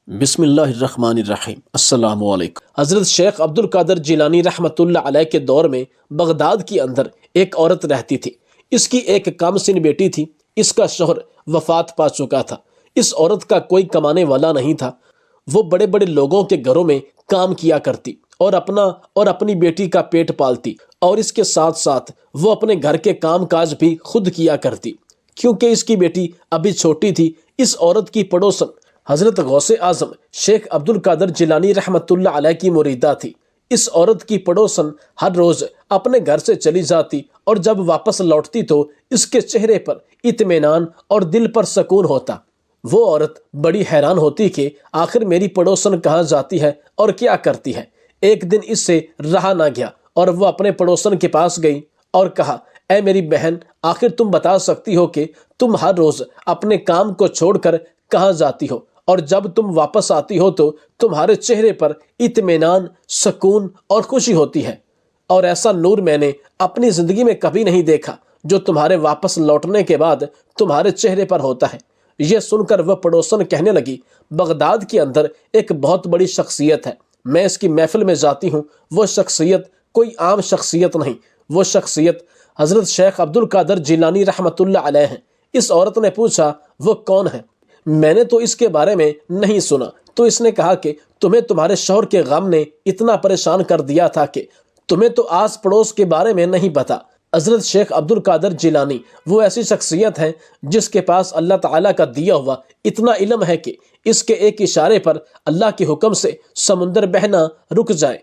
بسم اللہ الرحمن الرحیم۔ السلام علیکم۔ حضرت شیخ عبد القادر جیلانی رحمۃ اللہ علیہ کے دور میں بغداد کے اندر ایک عورت رہتی تھی۔ اس کی ایک کم سن بیٹی تھی۔ اس کا شوہر وفات پا چکا تھا۔ اس عورت کا کوئی کمانے والا نہیں تھا۔ وہ بڑے بڑے لوگوں کے گھروں میں کام کیا کرتی اور اپنا اور اپنی بیٹی کا پیٹ پالتی، اور اس کے ساتھ ساتھ وہ اپنے گھر کے کام کاج بھی خود کیا کرتی۔ کیونکہ اس کی بیٹی ابھی چھوٹی تھی، اس عورت کی پڑوسن حضرت غوث اعظم شیخ عبد القادر جیلانی رحمۃ اللہ علیہ کی مریدہ تھی۔ اس عورت کی پڑوسن ہر روز اپنے گھر سے چلی جاتی اور جب واپس لوٹتی تو اس کے چہرے پر اطمینان اور دل پر سکون ہوتا۔ وہ عورت بڑی حیران ہوتی کہ آخر میری پڑوسن کہاں جاتی ہے اور کیا کرتی ہے۔ ایک دن اس سے رہا نہ گیا اور وہ اپنے پڑوسن کے پاس گئی اور کہا، اے میری بہن، آخر تم بتا سکتی ہو کہ تم ہر روز اپنے کام کو چھوڑ کر کہاں جاتی ہو، اور جب تم واپس آتی ہو تو تمہارے چہرے پر اطمینان، سکون اور خوشی ہوتی ہے، اور ایسا نور میں نے اپنی زندگی میں کبھی نہیں دیکھا جو تمہارے واپس لوٹنے کے بعد تمہارے چہرے پر ہوتا ہے۔ یہ سن کر وہ پڑوسن کہنے لگی، بغداد کے اندر ایک بہت بڑی شخصیت ہے، میں اس کی محفل میں جاتی ہوں۔ وہ شخصیت کوئی عام شخصیت نہیں، وہ شخصیت حضرت شیخ عبد القادر جیلانی رحمۃ اللہ علیہ ہیں۔ اس عورت نے پوچھا، وہ کون ہے؟ میں نے تو اس کے بارے میں نہیں سنا۔ تو اس نے کہا کہ تمہیں تمہارے شوہر کے غم نے اتنا پریشان کر دیا تھا کہ تمہیں تو آس پڑوس کے بارے میں نہیں پتا۔ حضرت شیخ عبد القادر جیلانی وہ ایسی شخصیت ہے جس کے پاس اللہ تعالیٰ کا دیا ہوا اتنا علم ہے کہ اس کے ایک اشارے پر اللہ کے حکم سے سمندر بہنا رک جائے۔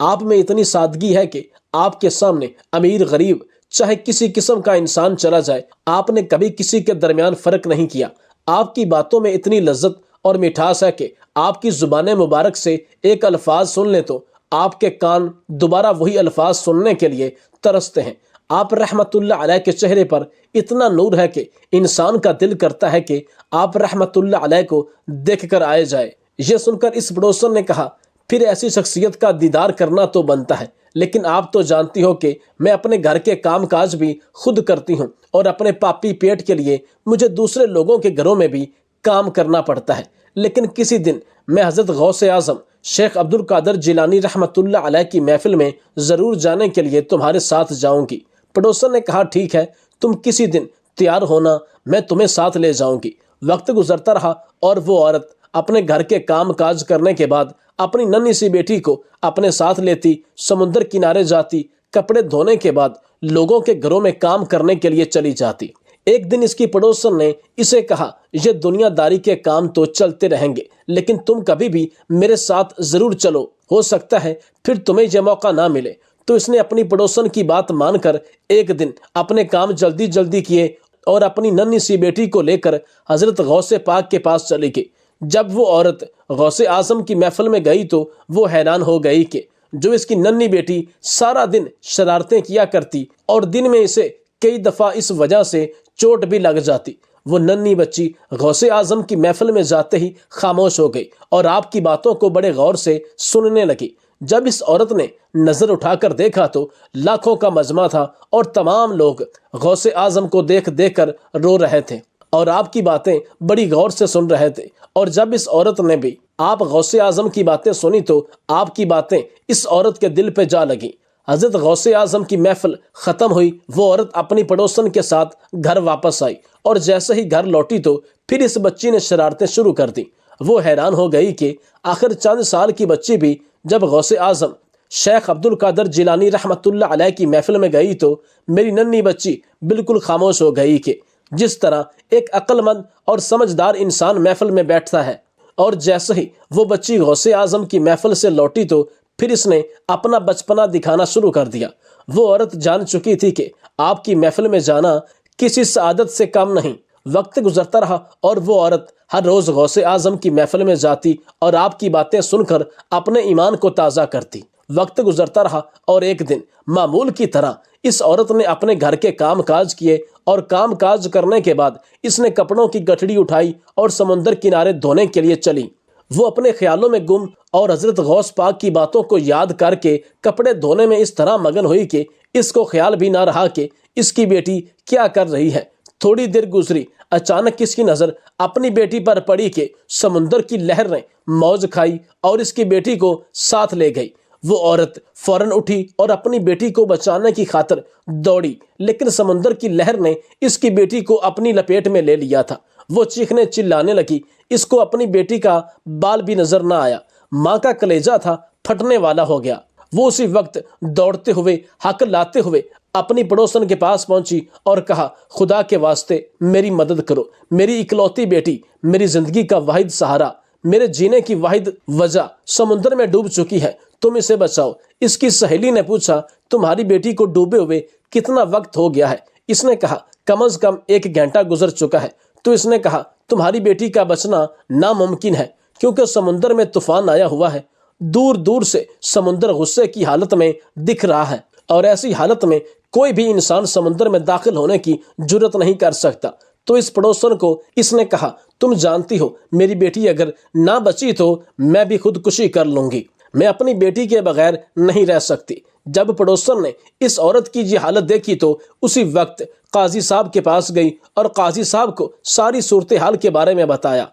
آپ میں اتنی سادگی ہے کہ آپ کے سامنے امیر غریب چاہے کسی قسم کا انسان چلا جائے، آپ نے کبھی کسی کے درمیان فرق نہیں کیا۔ آپ کی باتوں میں اتنی لذت اور مٹھاس ہے کہ آپ کی زبان مبارک سے ایک الفاظ سن لیں تو آپ کے کان دوبارہ وہی الفاظ سننے کے لیے ترستے ہیں۔ آپ رحمت اللہ علیہ کے چہرے پر اتنا نور ہے کہ انسان کا دل کرتا ہے کہ آپ رحمت اللہ علیہ کو دیکھ کر آئے جائے۔ یہ سن کر اس پڑوسن نے کہا، پھر ایسی شخصیت کا دیدار کرنا تو بنتا ہے، لیکن آپ تو جانتی ہو کہ میں اپنے گھر کے کام کاج بھی خود کرتی ہوں، اور اپنے پاپی پیٹ کے لیے مجھے دوسرے لوگوں کے گھروں میں بھی کام کرنا پڑتا ہے۔ لیکن کسی دن میں حضرت غوث اعظم شیخ عبد القادر جیلانی رحمۃ اللہ علیہ کی محفل میں ضرور جانے کے لیے تمہارے ساتھ جاؤں گی۔ پڑوسن نے کہا، ٹھیک ہے، تم کسی دن تیار ہونا، میں تمہیں ساتھ لے جاؤں گی۔ وقت گزرتا رہا اور وہ عورت اپنے گھر کے کام کاج کرنے کے بعد اپنی ننھی سی بیٹی کو اپنے ساتھ لیتی، سمندر کنارے جاتی، کپڑے دھونے کے بعد لوگوں کے گھروں میں کام کرنے کے لیے چلی جاتی۔ ایک دن اس کی پڑوسن نے اسے کہا، یہ دنیا داری کے کام تو چلتے رہیں گے، لیکن تم کبھی بھی میرے ساتھ ضرور چلو، ہو سکتا ہے پھر تمہیں یہ موقع نہ ملے۔ تو اس نے اپنی پڑوسن کی بات مان کر ایک دن اپنے کام جلدی جلدی کیے اور اپنی ننھی سی بیٹی کو لے کر حضرت غوث پاک کے پاس چلی گئی۔ جب وہ عورت غوث اعظم کی محفل میں گئی تو وہ حیران ہو گئی کہ جو اس کی ننھی بیٹی سارا دن شرارتیں کیا کرتی اور دن میں اسے کئی دفعہ اس وجہ سے چوٹ بھی لگ جاتی، وہ ننھی بچی غوث اعظم کی محفل میں جاتے ہی خاموش ہو گئی اور آپ کی باتوں کو بڑے غور سے سننے لگی۔ جب اس عورت نے نظر اٹھا کر دیکھا تو لاکھوں کا مجمع تھا اور تمام لوگ غوث اعظم کو دیکھ دیکھ کر رو رہے تھے اور آپ کی باتیں بڑی غور سے سن رہے تھے۔ اور جب اس عورت نے بھی آپ غوث اعظم کی باتیں سنی تو آپ کی باتیں اس عورت کے دل پہ جا لگیں۔ حضرت غوث اعظم کی محفل ختم ہوئی، وہ عورت اپنی پڑوسن کے ساتھ گھر واپس آئی، اور جیسے ہی گھر لوٹی تو پھر اس بچی نے شرارتیں شروع کر دیں۔ وہ حیران ہو گئی کہ آخر چند سال کی بچی بھی جب غوث اعظم شیخ عبد القادر جیلانی رحمۃ اللہ علیہ کی محفل میں گئی تو میری ننھی بچی بالکل خاموش ہو گئی کہ جس طرح ایک عقل مند اور سمجھدار انسان محفل میں بیٹھتا ہے۔ اور جیسے ہی وہ بچی غوث اعظم کی محفل سے لوٹی تو پھر اس نے اپنا بچپنا دکھانا شروع کر دیا۔ وہ عورت جان چکی تھی کہ آپ کی محفل میں جانا کسی سعادت سے کم نہیں۔ وقت گزرتا رہا اور وہ عورت ہر روز غوث اعظم کی محفل میں جاتی اور آپ کی باتیں سن کر اپنے ایمان کو تازہ کرتی۔ وقت گزرتا رہا اور ایک دن معمول کی طرح اس عورت نے اپنے گھر کے کام کاج کیے، اور کام کاج کرنے کے بعد اس نے کپڑوں کی گٹھڑی اٹھائی اور سمندر کنارے دھونے کے لیے چلی۔ وہ اپنے خیالوں میں گم اور حضرت غوث پاک کی باتوں کو یاد کر کے کپڑے دھونے میں اس طرح مگن ہوئی کہ اس کو خیال بھی نہ رہا کہ اس کی بیٹی کیا کر رہی ہے۔ تھوڑی دیر گزری، اچانک اس کی نظر اپنی بیٹی پر پڑی کہ سمندر کی لہر نے موج کھائی اور اس کی بیٹی کو ساتھ لے گئی۔ وہ عورت فوراً اٹھی اور اپنی بیٹی کو بچانے کی خاطر دوڑی، لیکن سمندر کی لہر نے اس کی بیٹی کو اپنی لپیٹ میں لے لیا تھا۔ وہ چیخنے چلانے لگی، اس کو اپنی بیٹی کا بال بھی نظر نہ آیا۔ ماں کا کلیجہ تھا پھٹنے والا ہو گیا۔ وہ اسی وقت دوڑتے ہوئے، حق لاتے ہوئے اپنی پڑوسن کے پاس پہنچی اور کہا، خدا کے واسطے میری مدد کرو، میری اکلوتی بیٹی، میری زندگی کا واحد سہارا، میرے جینے کی واحد وجہ سمندر میں ڈوب چکی ہے، تم اسے بچاؤ۔ اس کی سہیلی نے پوچھا، تمہاری بیٹی کو ڈوبے ہوئے کتنا وقت ہو گیا ہے؟ اس نے کہا، کم از کم 1 گھنٹہ گزر چکا ہے۔ تو اس نے کہا، تمہاری بیٹی کا بچنا ناممکن ہے، کیونکہ سمندر میں طوفان آیا ہوا ہے۔ دور دور سے سمندر غصے کی حالت میں دکھ رہا ہے، اور ایسی حالت میں کوئی بھی انسان سمندر میں داخل ہونے کی جرت نہیں کر سکتا۔ تو اس پڑوسن کو اس نے کہا، تم جانتی ہو میری بیٹی اگر نہ بچی تو میں بھی خودکشی کر لوں گی، میں اپنی بیٹی کے بغیر نہیں رہ سکتی۔ جب پڑوسن نے اس عورت کی یہ حالت دیکھی تو اسی وقت قاضی صاحب کے پاس گئی اور قاضی صاحب کو ساری صورتحال کے بارے میں بتایا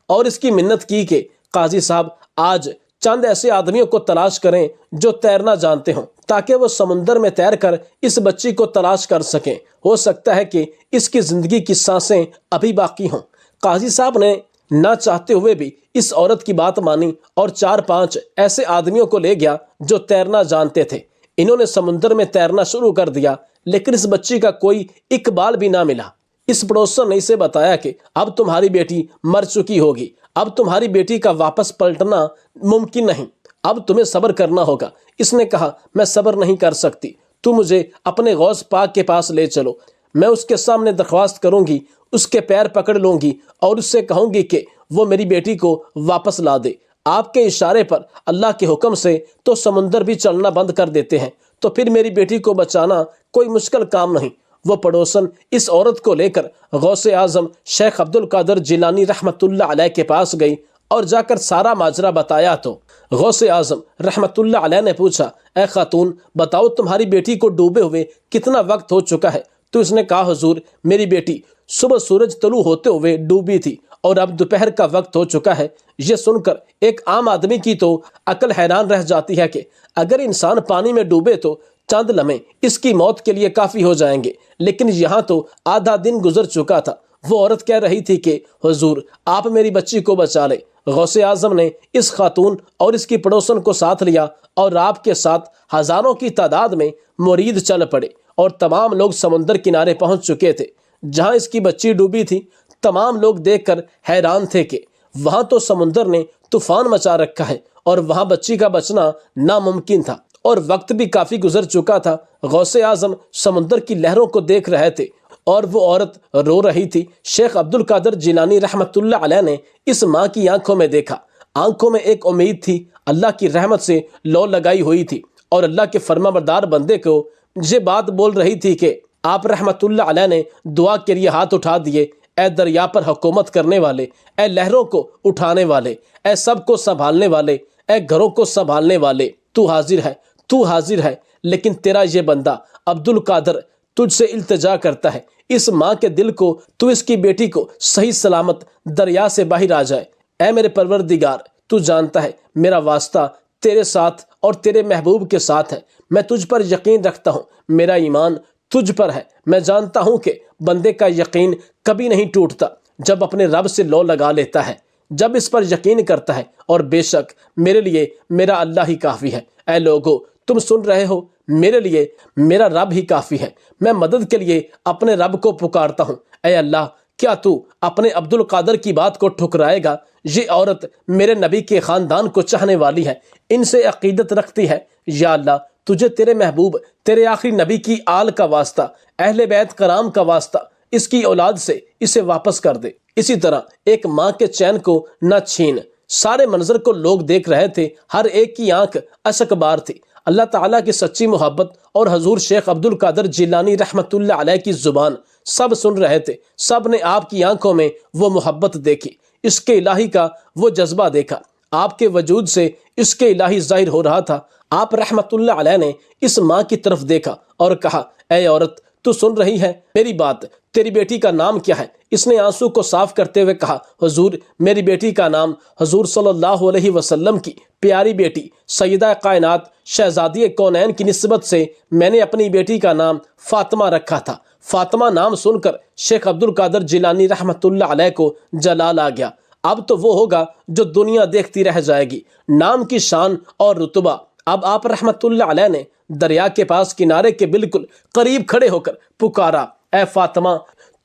اور اس کی منت کی کہ قاضی صاحب آج چند ایسے آدمیوں کو تلاش کریں جو تیرنا جانتے ہوں، تاکہ وہ سمندر میں تیر کر اس بچی کو تلاش کر سکیں۔ ہو سکتا ہے کہ اس کی زندگی کی سانسیں ابھی باقی ہوں۔ قاضی صاحب نے نہ چاہتے ہوئے بھی اس عورت کی بات مانی اور 4-5 ایسے آدمیوں کو لے گیا جو تیرنا جانتے تھے۔ انہوں نے سمندر میں تیرنا شروع کر دیا، لیکن اس بچی کا کوئی اقبال بھی نہ ملا۔ اس پڑوسن نے اسے بتایا کہ اب تمہاری بیٹی مر چکی ہوگی، اب تمہاری بیٹی کا واپس پلٹنا ممکن نہیں، اب تمہیں صبر کرنا ہوگا۔ اس نے کہا، میں صبر نہیں کر سکتی، تو مجھے اپنے غوث پاک کے پاس لے چلو، میں اس کے سامنے درخواست کروں گی، اس کے پیر پکڑ لوں گی اور اس سے کہوں گی کہ وہ میری بیٹی کو واپس لا دے۔ آپ کے اشارے پر اللہ کے حکم سے تو سمندر بھی چلنا بند کر دیتے ہیں، تو پھر میری بیٹی کو بچانا کوئی مشکل کام نہیں۔ وہ پڑوسن اس عورت کو لے کر غوث اعظم شیخ عبد القادر جیلانی رحمۃ اللہ علیہ کے پاس گئی اور جا کر سارا ماجرا بتایا تو غوث اعظم رحمۃ اللہ علیہ نے پوچھا، اے خاتون، بتاؤ تمہاری بیٹی کو ڈوبے ہوئے کتنا وقت ہو چکا ہے؟ تو اس نے کہا، حضور، میری بیٹی صبح سورج طلوع ہوتے ہوئے ڈوبی تھی اور اب دوپہر کا وقت ہو چکا ہے۔ یہ سن کر ایک عام آدمی کی تو عقل حیران رہ جاتی ہے کہ اگر انسان پانی میں ڈوبے تو چند لمحے اس کی موت کے لیے کافی ہو جائیں گے، لیکن یہاں تو آدھا دن گزر چکا تھا۔ وہ عورت کہہ رہی تھی کہ حضور، آپ میری بچی کو بچا لیں۔ غوث اعظم نے اس خاتون اور اس کی پڑوسن کو ساتھ لیا اور آپ کے ساتھ ہزاروں کی تعداد میں مرید چل پڑے، اور تمام لوگ سمندر کنارے پہنچ چکے تھے جہاں اس کی بچی ڈوبی تھی۔ تمام لوگ دیکھ کر حیران تھے کہ وہاں تو سمندر نے طوفان مچا رکھا ہے اور وہاں بچی کا بچنا ناممکن تھا، اور وقت بھی کافی گزر چکا تھا۔ غوث اعظم سمندر کی لہروں کو دیکھ رہے تھے اور وہ عورت رو رہی تھی۔ شیخ عبد القادر جیلانی رحمۃ اللہ علیہ نے اس ماں کی آنکھوں میں دیکھا، آنکھوں میں ایک امید تھی، اللہ کی رحمت سے لو لگائی ہوئی تھی، اور اللہ کے فرما بردار بندے کو یہ بات بول رہی تھی کہ آپ رحمۃ اللہ علیہ نے دعا کے لیے ہاتھ اٹھا دیے، اے دریا پر حکومت کرنے والے، اے لہروں کو اٹھانے والے، اے سب کو سنبھالنے والے، اے گھروں کو سنبھالنے والے، تو حاضر ہے، تو حاضر ہے۔ لیکن تیرا یہ بندہ عبد القادر تجھ سے التجا کرتا ہے، اس ماں کے دل کو تو اس کی بیٹی کو صحیح سلامت دریا سے باہر آ جائے۔ اے میرے پروردگار، تو جانتا ہے میرا واسطہ تیرے ساتھ اور تیرے محبوب کے ساتھ ہے، میں تجھ پر یقین رکھتا ہوں، میرا ایمان تجھ پر ہے۔ میں جانتا ہوں کہ بندے کا یقین کبھی نہیں ٹوٹتا جب اپنے رب سے لو لگا لیتا ہے، جب اس پر یقین کرتا ہے، اور بے شک میرے لیے میرا اللہ ہی کافی ہے۔ اے لوگو، تم سن رہے ہو، میرے لیے میرا رب ہی کافی ہے، میں مدد کے لیے اپنے رب کو پکارتا ہوں۔ اے اللہ، کیا تو اپنے عبد القادر کی بات کو ٹھکرائے گا؟ یہ عورت میرے نبی کے خاندان کو چاہنے والی ہے، ان سے عقیدت رکھتی ہے۔ یا اللہ، تجھے تیرے محبوب، تیرے آخری نبی کی آل کا واسطہ، اہل بیت کرام کا واسطہ، اس کی اولاد سے اسے واپس کر دے۔ اسی طرح ایک ماں کے چین کو نہ چھین۔ سارے منظر کو لوگ دیکھ رہے تھے، ہر ایک کی آنکھ اشک بار تھی۔ اللہ تعالیٰ کی سچی محبت اور حضور شیخ عبد القادر جیلانی رحمۃ اللہ علیہ کی زبان سب سن رہے تھے، سب نے آپ کی آنکھوں میں وہ محبت دیکھی، عشق الہی کا وہ جذبہ دیکھا، آپ کے وجود سے عشق الہی ظاہر ہو رہا تھا۔ آپ رحمۃ اللہ علیہ نے اس ماں کی طرف دیکھا اور کہا، اے عورت، تو سن رہی ہے میری بات؟ تیری بیٹی کا نام کیا ہے؟ اس نے آنسو کو صاف کرتے ہوئے کہا، حضور میری بیٹی کا نام حضور صلی اللہ علیہ وسلم کی پیاری بیٹی سیدہ کائنات شہزادی کونین کی نسبت سے میں نے اپنی بیٹی کا نام فاطمہ رکھا تھا۔ فاطمہ نام سن کر شیخ عبد القادر جیلانی رحمۃ اللہ علیہ کو جلال آ گیا۔ اب تو وہ ہوگا جو دنیا دیکھتی رہ جائے گی، نام کی شان اور رتبہ۔ اب آپ رحمۃ اللہ علیہ نے دریا کے پاس کنارے کے بالکل قریب کھڑے ہو کر پکارا، اے فاطمہ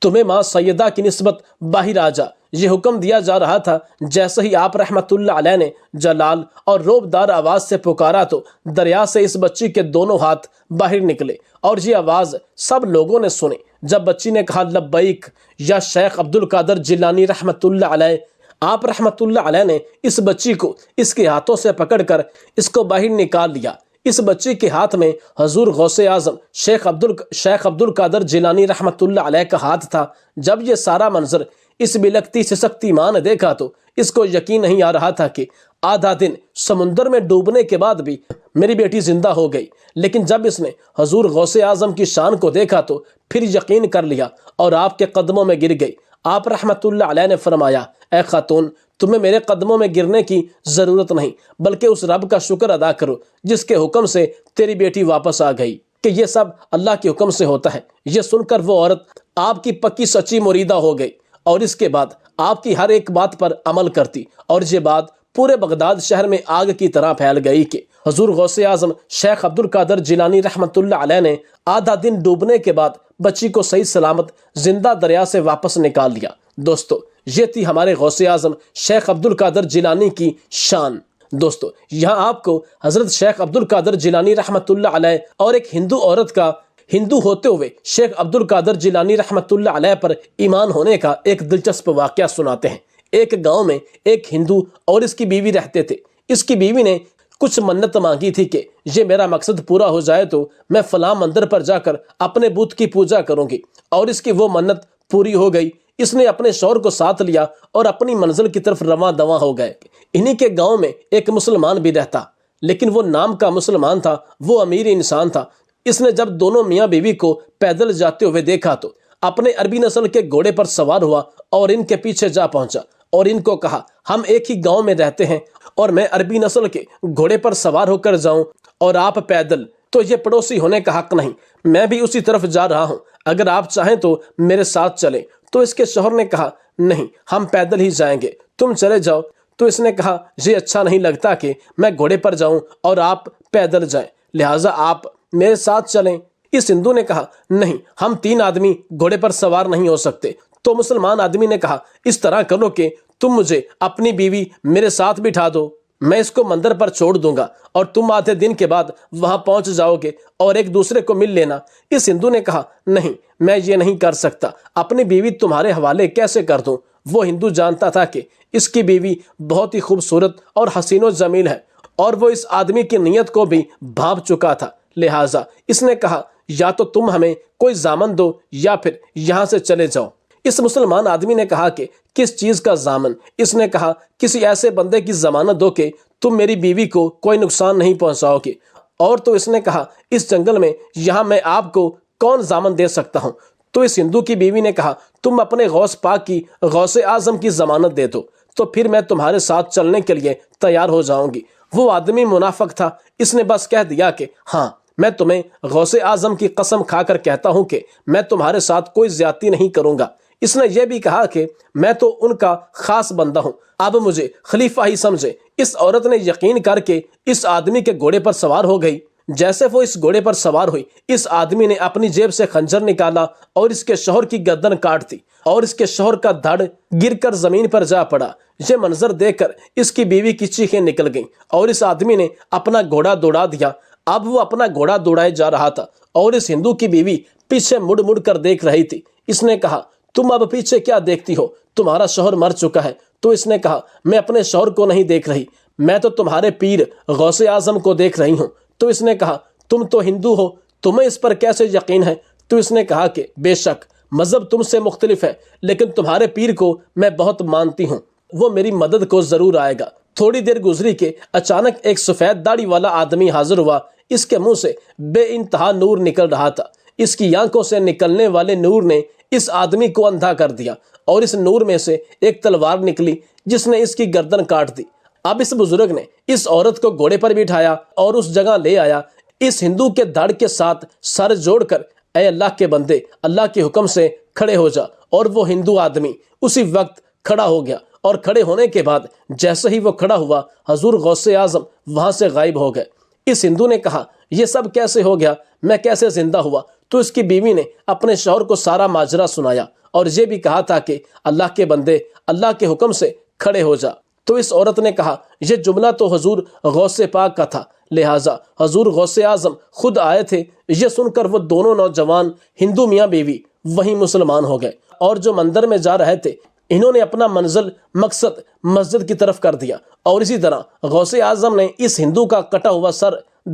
تمہیں ماں سیدہ کی نسبت باہر آ جا۔ یہ حکم دیا جا رہا تھا۔ جیسے ہی آپ رحمۃ اللہ علیہ نے جلال اور روبدار آواز سے پکارا تو دریا سے اس بچی کے دونوں ہاتھ باہر نکلے اور یہ آواز سب لوگوں نے سنی۔ جب بچی نے کہا لبیک یا شیخ عبد القادر جیلانی رحمۃ اللہ علیہ، آپ رحمۃ اللہ علیہ نے اس بچی کو اس کے ہاتھوں سے پکڑ کر اس کو باہر نکال لیا۔ اس بچی کے ہاتھ میں حضور غوث اعظم شیخ عبد القادر جیلانی رحمۃ اللہ علیہ کا ہاتھ تھا۔ جب یہ سارا منظر اس بلکتی سسکتی ماں نے دیکھا تو اس کو یقین نہیں آ رہا تھا کہ آدھا دن سمندر میں ڈوبنے کے بعد بھی میری بیٹی زندہ ہو گئی۔ لیکن جب اس نے حضور غوث اعظم کی شان کو دیکھا تو پھر یقین کر لیا اور آپ کے قدموں میں گر گئی۔ آپ رحمۃ اللہ علیہ نے فرمایا، اے خاتون تمہیں میرے قدموں میں گرنے کی ضرورت نہیں، بلکہ اس رب کا شکر ادا کرو جس کے حکم سے تیری بیٹی واپس آ گئی، کہ یہ سب اللہ کے حکم سے ہوتا ہے۔ یہ سن کر وہ عورت آپ کی پکی سچی مریدہ ہو گئی اور اس کے بعد آپ کی ہر ایک بات پر عمل کرتی، اور یہ بات پورے بغداد شہر میں آگ کی طرح پھیل گئی کہ حضور غوث اعظم شیخ عبد القادر جیلانی رحمۃ اللہ علیہ نے آدھا دن ڈوبنے کے بعد بچی کو صحیح سلامت زندہ دریا سے واپس نکال لیا۔ دوستو یہ تھی ہمارے غوث اعظم شیخ عبد القادر جیلانی کی شان۔ دوستو یہاں آپ کو حضرت شیخ عبد القادر جیلانی رحمۃ اللہ علیہ اور ایک ہندو عورت کا ہندو ہوتے ہوئے شیخ عبد القادر جیلانی رحمۃ اللہ علیہ پر ایمان ہونے کا ایک دلچسپ واقعہ سناتے ہیں۔ ایک گاؤں میں ایک ہندو اور اس کی بیوی رہتے تھے۔ اس کی بیوی نے کچھ منت مانگی تھی کہ یہ میرا مقصد پورا ہو جائے تو میں فلاں مندر پر جا کر اپنے بت کی پوجا کروں گی، اور اس کی وہ منت پوری ہو گئی۔ اس نے اپنے شوہر کو ساتھ لیا اور اپنی منزل کی طرف رواں دواں ہو گئے۔ انہی کے گاؤں میں ایک مسلمان بھی رہتا، لیکن وہ نام کا مسلمان تھا، وہ امیر انسان تھا۔ اس نے جب دونوں میاں بیوی کو پیدل جاتے ہوئے دیکھا تو اپنے عربی نسل کے گھوڑے پر سوار ہوا اور ان کے پیچھے جا پہنچا اور ان کو کہا، ہم ایک ہی گاؤں میں رہتے ہیں اور میں عربی نسل کے گھوڑے پر سوار ہو کر جاؤں اور آپ پیدل، تو یہ پڑوسی ہونے کا حق نہیں۔ میں بھی اسی طرف جا رہا ہوں، اگر آپ چاہیں تو میرے ساتھ چلیں۔ تو اس کے شوہر نے کہا، نہیں ہم پیدل ہی جائیں گے، تم چلے جاؤ۔ تو اس نے کہا، یہ اچھا نہیں لگتا کہ میں گھوڑے پر جاؤں اور آپ پیدل جائیں، لہٰذا آپ میرے ساتھ چلیں۔ اس ہندو نے کہا، نہیں ہم 3 آدمی گھوڑے پر سوار نہیں ہو سکتے۔ تو مسلمان آدمی نے کہا، اس طرح کرو کہ تم مجھے اپنی بیوی میرے ساتھ بٹھا دو، میں اس کو مندر پر چھوڑ دوں گا اور تم آدھے دن کے بعد وہاں پہنچ جاؤ گے اور ایک دوسرے کو مل لینا۔ اس ہندو نے کہا، نہیں میں یہ نہیں کر سکتا، اپنی بیوی تمہارے حوالے کیسے کر دوں؟ وہ ہندو جانتا تھا کہ اس کی بیوی بہت ہی خوبصورت اور حسین و جمیل ہے، اور وہ اس آدمی کی نیت کو بھی بھانپ چکا تھا، لہٰذا اس نے کہا، یا تو تم ہمیں کوئی ضامن دو یا پھر یہاں سے چلے جاؤ۔ اس مسلمان آدمی نے کہا کہ کس چیز کا ضامن؟ اس نے کہا، کسی ایسے بندے کی ضمانت دو کہ تم میری بیوی کو کوئی نقصان نہیں پہنچاؤ گے۔ اور تو اس نے کہا، اس جنگل میں یہاں میں آپ کو کون ضامن دے سکتا ہوں؟ تو اس ہندو کی بیوی نے کہا، تم اپنے غوث پاک کی غوث اعظم کی ضمانت دے دو تو پھر میں تمہارے ساتھ چلنے کے لیے تیار ہو جاؤں گی۔ وہ آدمی منافق تھا، اس نے بس کہہ دیا کہ ہاں میں تمہیں غوث اعظم کی قسم کھا کر کہتا ہوں کہ میں تمہارے ساتھ کوئی زیادتی نہیں کروں گا۔ اس نے یہ بھی کہا کہ میں تو ان کا خاص بندہ ہوں، اب مجھے خلیفہ ہی سمجھے۔ اس عورت نے یقین کر کے اس آدمی کے گھوڑے پر سوار ہو گئی۔ جیسے وہ اس گھوڑے پر سوار ہوئی، اس آدمی نے اپنی جیب سے خنجر نکالا اور اس کے شوہر کی گردن کاٹ دی اور اس کے شوہر کا دھڑ گر کر زمین پر جا پڑا۔ یہ منظر دیکھ کر اس کی بیوی کی چیخیں نکل گئیں اور اس آدمی نے اپنا گھوڑا دوڑا دیا۔ اب وہ اپنا گھوڑا دوڑائے جا رہا تھا اور اس ہندو کی بیوی پیچھے مڑ مڑ کر دیکھ رہی تھی۔ اس نے کہا، تم اب پیچھے کیا دیکھتی ہو؟ تمہارا شوہر مر چکا ہے۔ تو اس نے کہا، میں اپنے شوہر کو نہیں دیکھ رہی، میں تو تمہارے پیر غوث اعظم کو دیکھ رہی ہوں۔ تو اس نے کہا، تم تو ہندو ہو، تمہیں اس پر کیسے یقین ہے؟ تو اس نے کہا کہ بے شک مذہب تم سے مختلف ہے، لیکن تمہارے پیر کو میں بہت مانتی ہوں، وہ میری مدد کو ضرور آئے گا۔ تھوڑی دیر گزری کہ اچانک ایک سفید داڑھی والا آدمی حاضر ہوا۔ اس کے منہ سے بے انتہا نور نکل رہا تھا۔ اس کی آنکھوں سے نکلنے والے نور نے اس آدمی کو اندھا کر دیا اور اس نور میں سے ایک تلوار نکلی جس نے اس کی گردن کاٹ دی۔ اب اس بزرگ نے اس عورت کو گھوڑے پر بٹھایا اور اس جگہ لے آیا۔ اس ہندو کے دھڑ کے ساتھ سر جوڑ کر، اے اللہ کے بندے، اللہ کے حکم سے کھڑے ہو جا۔ اور وہ ہندو آدمی اسی وقت کھڑا ہو گیا، اور کھڑے ہونے کے بعد جیسے ہی وہ کھڑا ہوا، حضور غوث اعظم وہاں سے غائب ہو گئے۔ اس ہندو نے کہا، یہ سب کیسے ہو گیا؟ میں کیسے زندہ ہوا؟ تو اس کی بیوی نے اپنے شوہر کو سارا ماجرا سنایا اور یہ بھی کہا تھا کہ اللہ کے بندے، اللہ کے حکم سے کھڑے ہو جا۔ تو اس عورت نے کہا، یہ جملہ تو حضور غوث پاک کا تھا، لہٰذا حضور غوث اعظم خود آئے تھے۔ یہ سن کر وہ دونوں نوجوان ہندو میاں بیوی وہیں مسلمان ہو گئے، اور جو مندر میں جا رہے تھے انہوں نے اپنا مقصد مسجد کی طرف کر دیا۔ اور اسی طرح غوث اعظم نے اس ہندو کا کٹا ہوا سر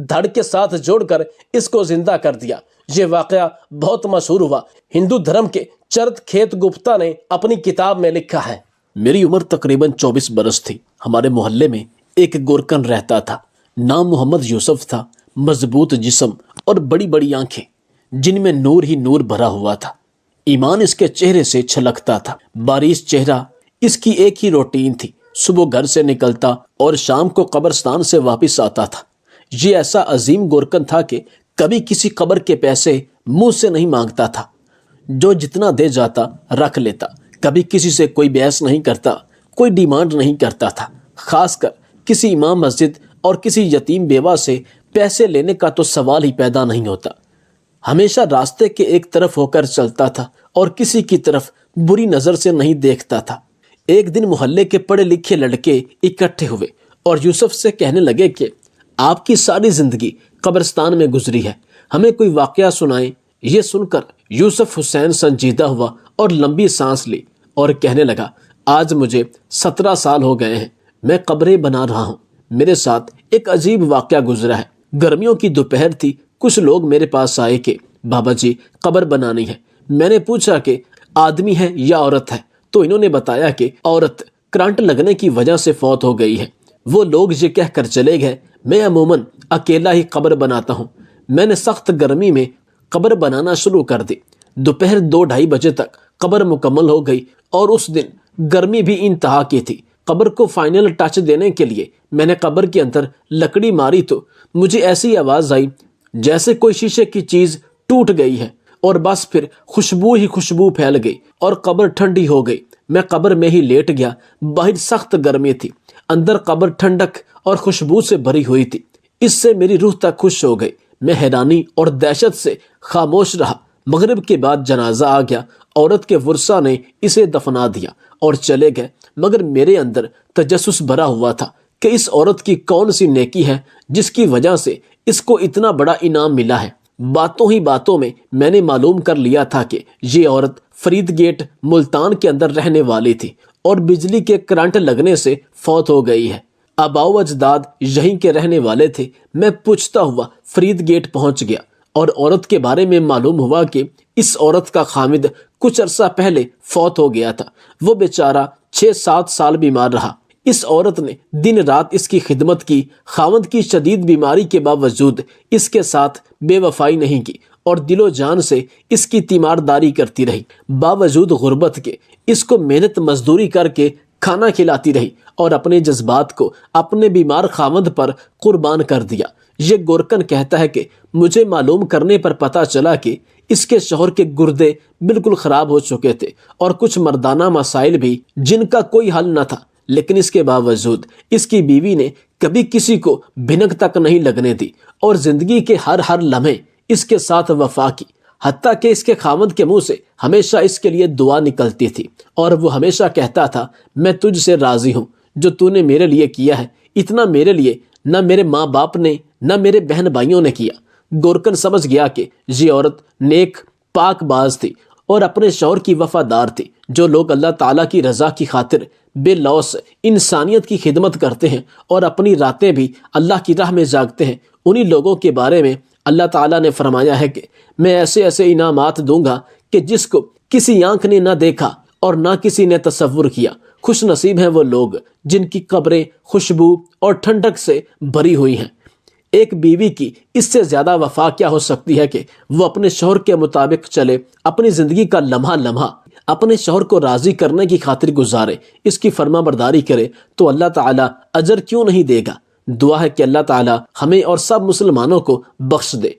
دھڑ کے ساتھ جوڑ کر اس کو زندہ کر دیا۔ یہ واقعہ بہت مشہور ہوا۔ ہندو دھرم کے چرت کھیت گپتا نے اپنی کتاب میں لکھا ہے، میری عمر تقریباً 24 برس تھی۔ ہمارے محلے میں ایک گورکن رہتا تھا، نام محمد یوسف تھا۔ مضبوط جسم اور بڑی بڑی آنکھیں جن میں نور ہی نور بھرا ہوا تھا۔ ایمان اس کے چہرے سے چھلکتا تھا۔ بارش چہرہ اس کی ایک ہی روٹین تھی، صبح گھر سے نکلتا اور شام کو قبرستان سے واپس آتا تھا۔ یہ ایسا عظیم گورکن تھا کہ کبھی کسی قبر کے پیسے منہ سے نہیں مانگتا تھا، جو جتنا دے جاتا رکھ لیتا۔ کبھی کسی سے کوئی بحث نہیں کرتا، کوئی ڈیمانڈ نہیں کرتا تھا۔ خاص کر کسی امام مسجد اور کسی یتیم بیوہ سے پیسے لینے کا تو سوال ہی پیدا نہیں ہوتا۔ ہمیشہ راستے کے ایک طرف ہو کر چلتا تھا اور کسی کی طرف بری نظر سے نہیں دیکھتا تھا۔ ایک دن محلے کے پڑھے لکھے لڑکے اکٹھے ہوئے اور یوسف سے کہنے لگے کہ آپ کی ساری زندگی قبرستان میں گزری ہے، ہمیں کوئی واقعہ سنائیں۔ یہ سن کر یوسف حسین سنجیدہ ہوا اور لمبی سانس لی اور کہنے لگا، آج مجھے 17 سال ہو گئے ہیں، میں قبریں بنا رہا ہوں۔ میرے ساتھ ایک عجیب واقعہ گزرا ہے۔ گرمیوں کی دوپہر تھی، کچھ لوگ میرے پاس آئے کہ بابا جی قبر بنانی ہے۔ میں نے پوچھا کہ آدمی ہے یا عورت ہے؟ تو انہوں نے بتایا کہ عورت کرنٹ لگنے کی وجہ سے فوت ہو گئی ہے۔ وہ لوگ یہ کہہ کر چلے گئے، میں عموماً اکیلا ہی قبر بناتا ہوں۔ میں نے سخت گرمی میں قبر بنانا شروع کر دی۔ دوپہر 2-2:30 بجے تک قبر مکمل ہو گئی اور اس دن گرمی بھی انتہا کی تھی۔ قبر کو فائنل ٹچ دینے کے لیے میں نے قبر کے اندر لکڑی ماری تو مجھے ایسی آواز آئی جیسے کوئی شیشے کی چیز ٹوٹ گئی ہے، اور بس پھر خوشبو ہی خوشبو پھیل گئی اور قبر ٹھنڈی ہو گئی۔ میں قبر میں ہی لیٹ گیا۔ باہر سخت گرمی تھی، اندر قبر ٹھنڈک اور خوشبو سے بھری ہوئی تھی۔ اس سے میری روح تک خوش ہو گئی۔ میں حیرانی اور دہشت سے خاموش رہا۔ مغرب کے بعد جنازہ آ گیا۔ عورت کے ورثاء نے اسے دفنا دیا اور چلے گئے، مگر میرے اندر تجسس بھرا ہوا تھا کہ اس عورت کی کون سی نیکی ہے جس کی وجہ سے اس کو اتنا بڑا انعام ملا ہے۔ باتوں ہی باتوں میں میں نے معلوم کر لیا تھا کہ یہ عورت فرید گیٹ ملتان کے اندر رہنے والی تھی اور بجلی کے کرنٹ لگنے سے فوت ہو گئی ہے۔ آباء و اجداد یہیں کے رہنے والے تھے۔ میں پوچھتا ہوا فرید گیٹ پہنچ گیا اور عورت کے بارے میں معلوم ہوا کہ اس عورت کا خامد کچھ عرصہ پہلے فوت ہو گیا تھا۔ وہ بیچارہ 6-7 سال بیمار رہا۔ اس عورت نے دن رات اس کی خدمت کی۔ خاوند کی شدید بیماری کے باوجود اس کے ساتھ بے وفائی نہیں کی اور دل و جان سے اس کی تیمارداری کرتی رہی۔ باوجود غربت کے اس کو محنت مزدوری کر کے کھانا کھلاتی رہی اور اپنے جذبات کو اپنے بیمار خاوند پر قربان کر دیا۔ یہ گورکن کہتا ہے کہ مجھے معلوم کرنے پر پتہ چلا کہ اس کے شوہر کے گردے بالکل خراب ہو چکے تھے اور کچھ مردانہ مسائل بھی جن کا کوئی حل نہ تھا، لیکن اس کے باوجود اس کی بیوی نے کبھی کسی کو بھنک تک نہیں لگنے دی اور زندگی کے ہر لمحے اس کے ساتھ وفا کی، حتیٰ کہ اس کے خاوند کے منہ سے ہمیشہ اس کے لیے دعا نکلتی تھی اور وہ ہمیشہ کہتا تھا، میں تجھ سے راضی ہوں، جو تو نے میرے لیے کیا ہے اتنا میرے لیے نہ میرے ماں باپ نے نہ میرے بہن بھائیوں نے کیا۔ گورکن سمجھ گیا کہ یہ عورت نیک پاک باز تھی اور اپنے شوہر کی وفادار تھی۔ جو لوگ اللہ تعالیٰ کی رضا کی خاطر بے لوث انسانیت کی خدمت کرتے ہیں اور اپنی راتیں بھی اللہ کی راہ میں جاگتے ہیں، انہی لوگوں کے بارے میں اللہ تعالیٰ نے فرمایا ہے کہ میں ایسے ایسے انعامات دوں گا کہ جس کو کسی آنکھ نے نہ دیکھا اور نہ کسی نے تصور کیا۔ خوش نصیب ہیں وہ لوگ جن کی قبریں خوشبو اور ٹھنڈک سے بھری ہوئی ہیں۔ ایک بیوی کی اس سے زیادہ وفا کیا ہو سکتی ہے کہ وہ اپنے شوہر کے مطابق چلے، اپنی زندگی کا لمحہ لمحہ اپنے شوہر کو راضی کرنے کی خاطر گزارے، اس کی فرما برداری کرے تو اللہ تعالیٰ اجر کیوں نہیں دے گا۔ دعا ہے کہ اللہ تعالیٰ ہمیں اور سب مسلمانوں کو بخش دے۔